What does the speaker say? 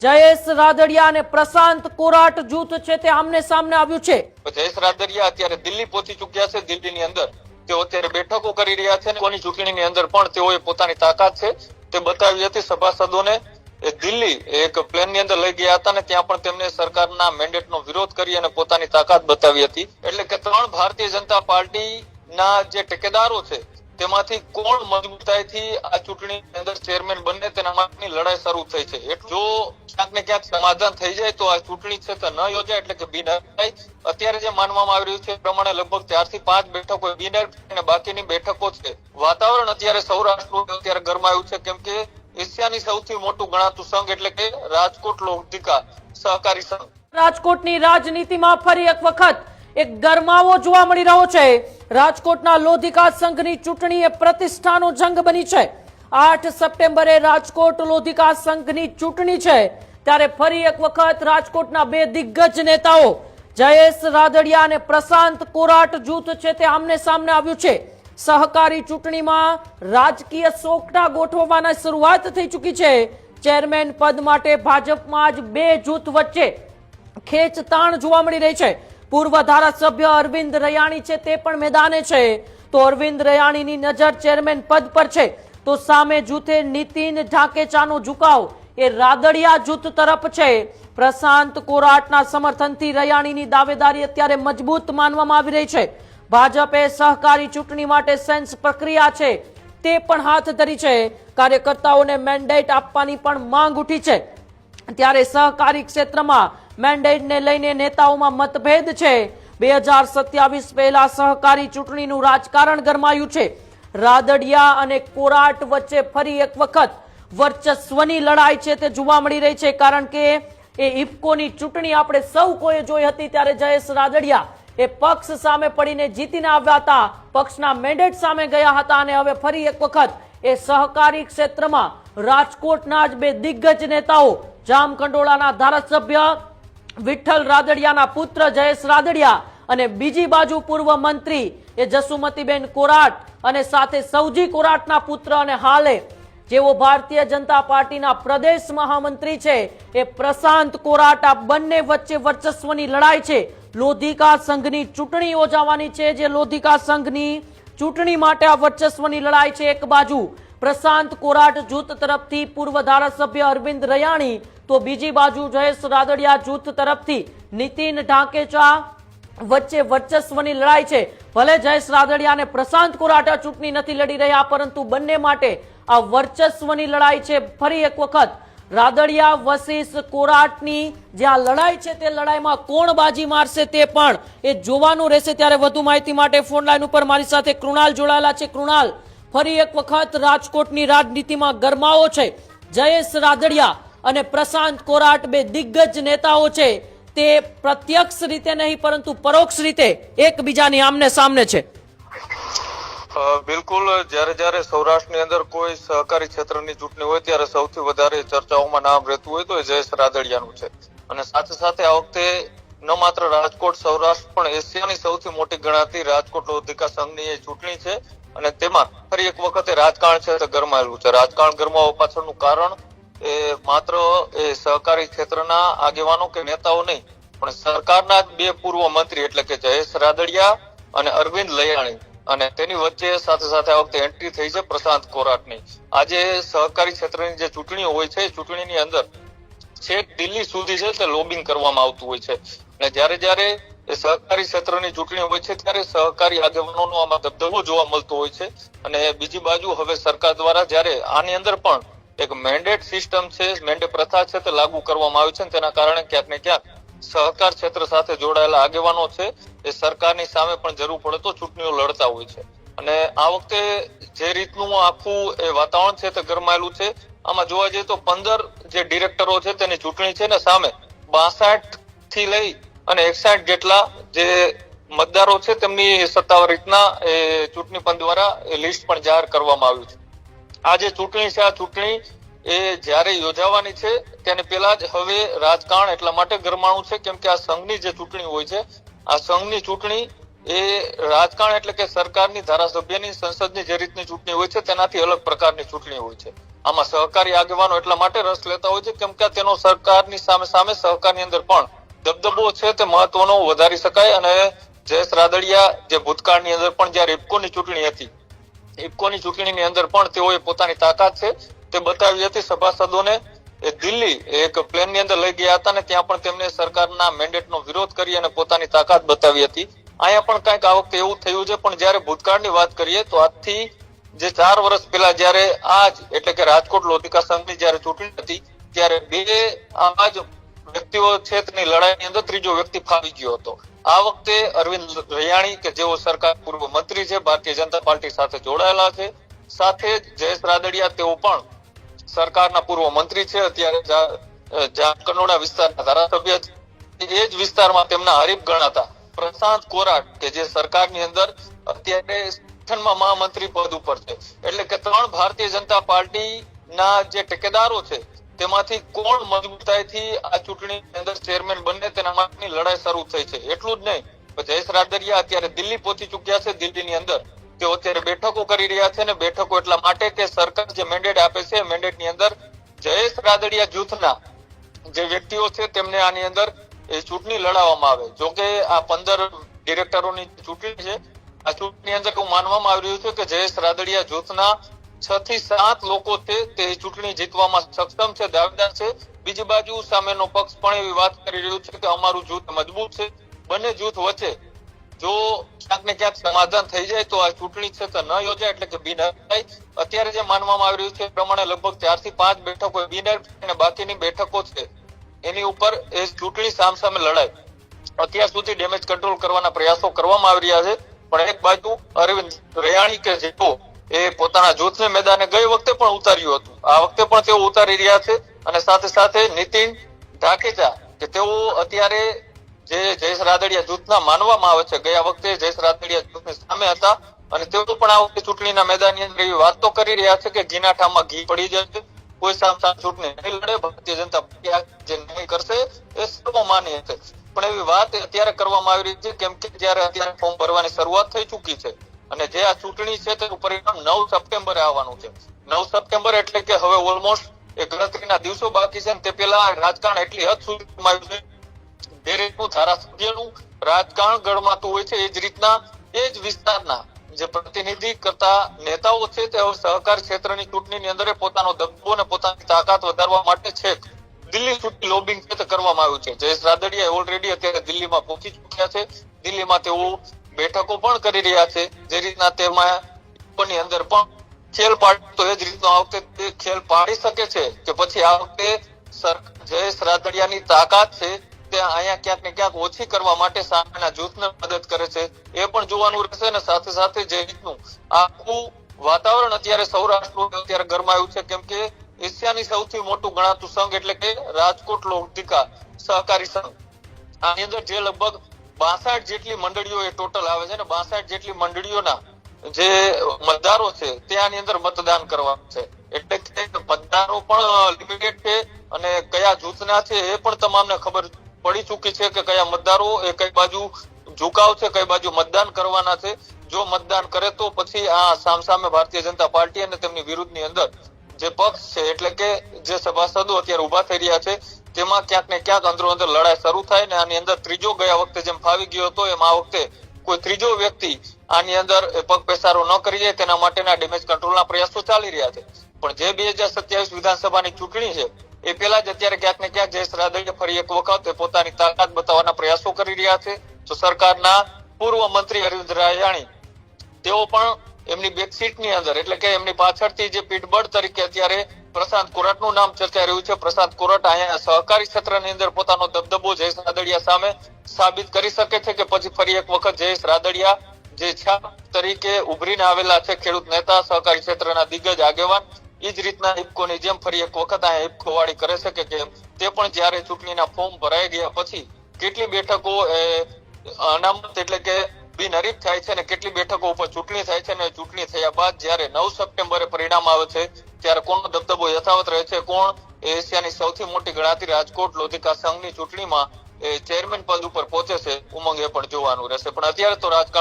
જયેશ રાદડિયા અને પ્રશાંત કોરાટ જૂથ છે તે આમને સામને આવ્યું છે। જયેશ રાદડિયા અત્યારે દિલ્હી પહોંચી ચુક્યા છે। દિલ્હીની અંદર તેઓ અત્યારે બેઠકો કરી રહ્યા છે। કોની ચૂંટણીની અંદર પણ તેઓએ પોતાની તાકાત છે તે બતાવી હતી। સભાસદોને દિલ્હી એક પ્લેનની અંદર લઈ ગયા હતા અને ત્યાં પણ તેમને સરકારના મેન્ડેટનો વિરોધ કરી અને પોતાની તાકાત બતાવી હતી। એટલે કે ત્રણ ભારતીય જનતા પાર્ટીના જે ટેકેદારો છે તેમાંથી કોણ મજબૂતાઈથી આ ચૂંટણીની અંદર ચેરમેન બને તેના માટેની લડાઈ શરૂ થઈ છે। જો ક્યાંક ને ક્યાંક સમાધાન થઈ જાય તો આ ચૂંટણી છે તે ન યોજાય, એટલે કે બિનહરીફ। અત્યારે જે માનવામાં આવી રહ્યું છે પ્રમાણે લગભગ 4 થી 5 બેઠકો બિનહરીફ અને બાકીની બેઠકો છે। વાતાવરણ અત્યારે સૌરાષ્ટ્રનું અત્યારે ગરમાયું છે, કેમ કે એશિયાની સૌથી મોટું ગણાતું સંઘ એટલે કે રાજકોટ લોધિકા સહકારી સંઘ। રાજકોટની રાજનીતિમાં ફરી એક વખત એક ગરમાવો જોવા મળી રહ્યો છે। રાજકોટના લોધિકા સંઘની ચૂંટણી એ પ્રતિષ્ઠાનો જંગ બની છે। 8 સપ્ટેમ્બરે રાજકોટ લોધિકા સંઘની ચૂંટણી છે, ત્યારે ફરી એક વખત રાજકોટના બે દિગ્ગજ નેતાઓ જયેશ રાદડિયા અને પ્રશાંત કોરાટ જૂથ છે તે આમને સામને આવ્યું છે। સહકારી ચૂંટણીમાં રાજકીય સોગઠા ગોઠવવાની શરૂઆત થઈ ચૂકી છે। ચેરમેન પદ માટે ભાજપમાં જ બે જૂથ વચ્ચે ખેંચતાણ જોવા મળી રહી છે। પૂર્વ ધારાસભ્ય અરવિંદ રૈયાણી છે તે પણ મેદાને છે, તો અરવિંદ રૈયાણીની નજર ચેરમેન પદ પર છે, તો સામે જૂથે નીતિન ઢાકેચાનો ઝુકાવ એ રાદડિયા જૂથ તરફ છે। પ્રશાંત કોરાટના સમર્થનથી રૈયાણીની દાવેદારી અત્યારે મજબૂત માનવામાં આવી રહી છે। ભાજપે સહકારી ચૂંટણી માટે સેન્સ પ્રક્રિયા છે તે પણ હાથ ધરી છે। કાર્યકર્તાઓને મેન્ડેટ આપવાની પણ માંગ ઉઠી છે, ત્યારે સહકારી ક્ષેત્રમાં મેન્ડેટને લઈને નેતાઓમાં મતભેદ છે। 2027 પહેલા સહકારી ચૂંટણીનું રાજકારણ ગરમાયું છે। રાદડિયા અને કોરાટ વચ્ચે ફરી એક વખત વર્ચસ્વની લડાઈ છે તે જોવા મળી રહી છે, કારણ કે એ ઇફકોની ચૂંટણી આપણે સૌ કોઈએ જોઈ હતી, ત્યારે જયેશ રાદડિયા એ પક્ષ સામે પડીને જીતીને આવ્યા હતા, પક્ષના મેન્ડેટ સામે ગયા હતા, અને હવે ફરી એક વખત એ સહકારી ક્ષેત્રમાં રાજકોટના જ બે દિગ્ગજ નેતાઓ જામકંડોળાના ધારાસભ્ય વિઠ્ઠલ રાદડિયાના પુત્ર જયેશ રાદડિયા અને બીજી બાજુ પૂર્વ મંત્રી એ જસુમતીબેન કોરાટ અને સાથે સૌજી કોરાટના પુત્ર અને હાલે જેઓ ભારતીય જનતા પાર્ટીના પ્રદેશ મહામંત્રી છે એ પ્રશાંત કોરાટ, આ બંને વચ્ચે વર્ચસ્વની લડાઈ છે। લોધિકા સંઘની ચૂંટણી યોજાવાની છે, જે લોધિકા સંઘની ચૂંટણી માટે આ વર્ચસ્વની લડાઈ છે। એક બાજુ પ્રશાંત કોરાટ જૂથ તરફથી પૂર્વ ધારાસભ્ય અરવિંદ રૈયાણી, તો બીજી બાજુ જયેશ રાદડિયા જૂથ તરફથી નીતિન ઢાકેચા વચ્ચે વર્ચસ્વની લડાઈ છે। ભલે જયેશ રાદડિયા અને પ્રશાંત કોરાટ ચૂંટણી નથી લડી રહ્યા, પરંતુ બંને માટે આ વર્ચસ્વની લડાઈ છે। ફરી એક વખત રાદડિયા વર્સિસ કોરાટની જે આ લડાઈ છે તે લડાઈમાં કોણ બાજી મારશે તે પણ એ જોવાનું રહેશે। ત્યારે વધુ માહિતી માટે ફોન લાઈન ઉપર મારી સાથે કૃણાલ જોડાયેલા છે। કૃણાલ, ફરી એક વખત રાજકોટની રાજનીતિમાં ગરમાવો છે। જયેશ રાદડિયા અને પ્રશાંત કોરાટ બે દિગ્ગજ નેતાઓ છે તે પ્રત્યક્ષ રીતે નહીં પરંતુ પરોક્ષ રીતે એકબીજાની આમને સામને છે। બિલકુલ, જ્યારે સૌરાષ્ટ્રની અંદર કોઈ સહકારી ક્ષેત્રની ચૂંટણી હોય ત્યારે સૌથી વધારે ચર્ચાઓમાં નામ રહેતું હોય તો એ જયેશ રાદડિયાનું છે। અને સાથે સાથે આ વખતે ન માત્ર રાજકોટ, સૌરાષ્ટ્ર પણ એશિયાની સૌથી મોટી ગણાતી રાજકોટ લોધિકા સંઘની એ ચૂંટણી છે, અને તેમાં ફરી એક વખતે રાજકારણ છે તે ગરમાયેલું છે। રાજકારણ ગરમાવા પાછળનું કારણ એ માત્ર એ સહકારી ક્ષેત્રના આગેવાનો કે નેતાઓ નહીં, પણ સરકારના જ બે પૂર્વ મંત્રી એટલે કે જયેશ રાદડિયા અને અરવિંદ રૈયાણી, અને તેની વચ્ચે સાથે સાથે આ વખતે એન્ટ્રી થઈ છે પ્રશાંત કોરાટની। આજે સહકારી ક્ષેત્રની જે ચૂંટણીઓ હોય છે એ ચૂંટણીની અંદર છેક દિલ્હી સુધી છે તે લોબિંગ કરવામાં આવતું હોય છે, અને જ્યારે એ સહકારી ક્ષેત્રની ચૂંટણી હોય છે ત્યારે સહકારી આગેવાનોનો આમાં દબદબો જોવા મળતો હોય છે। અને બીજી બાજુ હવે સરકાર દ્વારા જ્યારે આની અંદર પણ એક મેન્ડેટ સિસ્ટમ છે, મેન્ડેટ પ્રથા છે તે લાગુ કરવામાં આવી છે, તેના કારણે ક્યાંક ને ક્યાંક સહકાર ક્ષેત્ર સાથે જોડાયેલા આગેવાનો છે એ સરકારની સામે પણ જરૂર પડે તો ચૂંટણીઓ લડતા હોય છે। અને આ વખતે જે રીતનું આખું એ વાતાવરણ છે તે ગરમાયેલું છે, આમાં જોવા જઈએ તો 15 જે ડિરેક્ટરો છે તેની ચૂંટણી છે ને સામે 62 થી લઈ અને 61 જેટલા જે મતદારો છે તેમની સત્તાવાર રીતના એ ચૂંટણી પંચ દ્વારા એ લિસ્ટ પણ જાહેર કરવામાં આવ્યું છે। આ જે ચૂંટણી છે, આ ચૂંટણી એ જ્યારે યોજાવાની છે તેને પહેલા જ હવે રાજકારણ એટલા માટે ગરમાણું છે કેમ કે આ સંઘની જે ચૂંટણી હોય છે, આ સંઘની ચૂંટણી એ રાજકારણ એટલે કે સરકારની, ધારાસભ્યની, સંસદની જે રીતની ચૂંટણી હોય છે તેનાથી અલગ પ્રકારની ચૂંટણી હોય છે। આમાં સહકારી આગેવાનો એટલા માટે રસ લેતા હોય છે કેમ કે તેનો સરકારની સામે સહકારની અંદર પણ દબદબો છે તે મહત્વનો વધારી શકાય. અને જયેશ રાદડિયા જે ભૂતકાળની અંદર પણ જયારે ઇફકોની ચૂંટણી હતી, ઇફકોની ચૂંટણીની અંદર પણ તેઓએ પોતાની તાકાત છે તે બતાવી હતી. સભાસદોને દિલ્હી એક પ્લેનની અંદર લઈ ગયા હતા અને ત્યાં પણ તેમને સરકારના મેન્ડેટનો વિરોધ કરી અને પોતાની તાકાત બતાવી હતી. અહીંયા પણ કંઈક આ વખતે એવું થયું છે. પણ જયારે ભૂતકાળની વાત કરીએ તો આજથી જે 4 વર્ષ પહેલા જયારે આજ એટલે કે રાજકોટ લોધિકા સંઘની જયારે ચૂંટણી હતી ત્યારે બે આજ વ્યક્તિઓ છે તેની લડાઈની અંદર ત્રીજો વ્યક્તિ ફાવી ગયો હતો. આ વખતે અરવિંદ રૈયાણી કે જેઓ સરકાર પૂર્વ મંત્રી છે, ભારતીય જનતા પાર્ટી સાથે જોડાયેલા છે, સાથે જયેશ રાદડિયા તેઓ પણ સરકારના પૂર્વ મંત્રી છે, અત્યારે કનોડા વિસ્તારના ધારાસભ્ય છે. એ જ વિસ્તારમાં તેમના હરીફ ગણાતા પ્રશાંત કોરાટ કે જે સરકારની અંદર અત્યારે સંગઠનમાં મહામંત્રી પદ ઉપર છે. એટલે કે 3 ભારતીય જનતા પાર્ટીના જે ટેકેદારો છે તેમાંથી કોણ મજબૂતાઈથી આ ચૂંટણીની અંદર ચેરમેન બને તેના માટેની લડાઈ શરૂ થઈ છે. એટલું જ નહીં, જયેશ રાદડિયા અત્યારે દિલ્હી પહોંચી ચૂક્યા છે. દિલ્હીની અંદર તેઓ અત્યારે બેઠકો કરી રહ્યા છે. ને બેઠકો એટલા માટે કે સરકાર જે મેન્ડેટ આપે છે મેન્ડેટની અંદર જયેશ રાદડિયા જૂથના જે વ્યક્તિઓ છે તેમને આની અંદર એ ચૂંટણી લડાવવામાં આવે. જોકે આ 15 ડિરેક્ટરોની ચૂંટણી છે. આ ચૂંટણી અંદર એવું માનવામાં આવી રહ્યું છે કે જયેશ રાદડિયા જૂથના 6 થી 7 લોકો છે તે ચૂંટણી જીતવામાં સક્ષમ છે, દાવેદાર છે. બીજી બાજુ સામેનો પક્ષ પણ એવી વાત કરી રહ્યું છે કે અમારું જૂથ મજબૂત છે. બંને જૂથ વચ્ચે જો ક્યાંક ને ક્યાંક સમાધાન થઈ જાય તો આ ચૂંટણી છે તો ન યોજાય, એટલે કે બિનહરીફ. અત્યારે જે માનવામાં આવી રહ્યું છે એ પ્રમાણે લગભગ 4 થી 5 બેઠકો બિનહરીફ અને બાકીની બેઠકો છે એની ઉપર એ ચૂંટણી સામસામે લડાઈ. અત્યાર સુધી ડેમેજ કંટ્રોલ કરવાના પ્રયાસો કરવામાં આવી રહ્યા છે. પણ એક બાજુ અરવિંદ રૈયાણી કે જેઓ એ પોતાના જૂથને મેદાને ગઈ વખતે પણ ઉતાર્યું હતું, આ વખતે પણ તેઓ ઉતારી રહ્યા છે. અને સાથે સાથે નીતિન ઢાકેચા કે તેઓ અત્યારે જે જયેશ રાદડિયા જૂથના માનવામાં આવે છે, ગયા વખતે જયેશ રાદડિયા જૂથની સામે હતા અને તેઓ પણ આ વખતે ચૂંટણીના મેદાનની અંદર એવી વાત તો કરી રહ્યા છે કે ઘીના ઠામમાં ઘી પડી જશે, કોઈ સામસામ ચૂંટણી નહીં લડે, ભારતીય જનતા પાર્ટી જે નિર્ણય કરશે એ સર્વમાન્ય છે. પણ એવી વાત અત્યારે કરવામાં આવી રહી છે કેમ કે જયારે અત્યારે ફોર્મ ભરવાની શરૂઆત થઈ ચૂકી છે અને જે આ ચૂંટણી છે તેનું પરિણામ 9 સપ્ટેમ્બરે આવવાનું છે. 9 સપ્ટેમ્બર એટલે કે હવે ઓલમોસ્ટ એ ગણતરીના દિવસો બાકી છે. તે પહેલા રાજકારણ એટલી હદ સુધી આવ્યું છે, જે રીતનું ધારાસભ્યનું રાજકારણ ગણમાતું હોય છે એ જ રીતના એ જ વિસ્તારના જે પ્રતિનિધિ કરતા નેતાઓ છે તે સહકાર ક્ષેત્રની ચૂંટણીની અંદર પોતાનો દબદબો અને પોતાની તાકાત વધારવા માટે છેક દિલ્હી સુધી લોબિંગ કરવામાં આવ્યું છે. જયેશ રાદડિયા ઓલરેડી અત્યારે દિલ્હીમાં પહોંચી ચૂક્યા છે. દિલ્હીમાં તેઓ બેઠકો પણ કરી રહ્યા છે. જે રીતના તેમાં ની અંદર પણ ખેલ પાડી તો એ જ રીતનો આ વખતે તે ખેલ પાડી શકે છે કે પછી આ વખતે જયેશ રાદડિયાની તાકાત છે તે અહીંયા ક્યાંક ને ક્યાંક ઓછી કરવા માટે સામેના જૂથને મદદ કરે છે એ પણ જોવાનું રહેશે. અને સાથે સાથે જે રીતનું આખું વાતાવરણ અત્યારે સૌરાષ્ટ્રનું અત્યારે ગરમાયું છે કેમ કે એશિયાની સૌથી મોટું ગણાતું સંઘ એટલે કે રાજકોટ લોધિકા સહકારી સંઘ, આની અંદર જે લગભગ 62 જેટલી મંડળીઓ એ ટોટલ આવે છે ને 62 જેટલી મંડળીઓના જે મતદારો છે તે આની અંદર મતદાન કરવાનું છે. એટલે કે મતદારો પણ લિમિટેડ છે અને કયા જૂથના છે એ પણ તમામને ખબર પડી ચૂકી છે કે કયા મતદારો એ કઈ બાજુ ઝુકાવ છે, કઈ બાજુ મતદાન કરવાના છે. જો મતદાન કરે તો પછી આ સામસામે ભારતીય જનતા પાર્ટી અને તેમની વિરુદ્ધની અંદર જે પક્ષ છે એટલે કે જે સભાસદો અત્યારે ઉભા થઈ રહ્યા છે તેમાં ક્યાંક ને ક્યાંક અંદરો અંદર લડાઈ શરૂ થાય. ને આની અંદર ત્રીજો ગયા વખતે જેમ ફાવી ગયો હતો એમ આ વખતે કોઈ ત્રીજો વ્યક્તિ આની અંદર પગ પેસારો ન કરી જાય તેના માટેના ડેમેજ કંટ્રોલના પ્રયાસો ચાલી રહ્યા છે. પણ જે 2027 વિધાનસભાની ચૂંટણી છે એ પહેલા જ અત્યારે ક્યાંક ને ક્યાંક જયેશ રાદડિયા ફરી એક વખત પોતાની તાકાત બતાવવાના પ્રયાસો કરી રહ્યા છે. તો સરકારના પૂર્વ મંત્રી અરવિંદ રૈયાણી તેઓ પણ એમની બેકસીટની અંદર એટલે કે એમની પાછળથી જે પીઠબળ તરીકે અત્યારે પ્રશાંત કોરાટનું નામ ચર્ચાઈ રહ્યું છે. પ્રશાંત કોરાટ અહીંયા સહકારી ક્ષેત્રની અંદર પોતાનો દબદબો જયેશ રાદડિયા સામે સાબિત કરી શકે છે કે પછી ફરી એક વખત જયેશ રાદડિયા જે છાપ તરીકે ઉભરીને આવેલા છે, ખેડૂત નેતા, સહકારી ક્ષેત્રના દિગ્ગજ આગેવાન, એ જ રીતના ઇફકોની જેમ ફરી એક વખત અહીંયા ઇફકો વાળી કરે છે કે કેમ તે પણ જયારે ચૂંટણીના ફોર્મ ભરાઈ ગયા પછી કેટલી બેઠકો અનામત એટલે કે બિનહરીફ થાય છે અને કેટલી બેઠકો ઉપર ચૂંટણી થાય છે. અને ચૂંટણી થયા બાદ જયારે 9 સપ્ટેમ્બરે પરિણામ આવે છે ત્યારે કોનો દબદબો યથાવત રહે છે, કોણ એશિયાની સૌથી મોટી ગણાતી રાજકોટ લોધિકા સંઘની ચૂંટણીમાં ચેરમેન પદ ઉપર પહોંચે છે, ઉમંગ એ પણ જોવાનું રહેશે. પણ અત્યારે તો રાજકારણ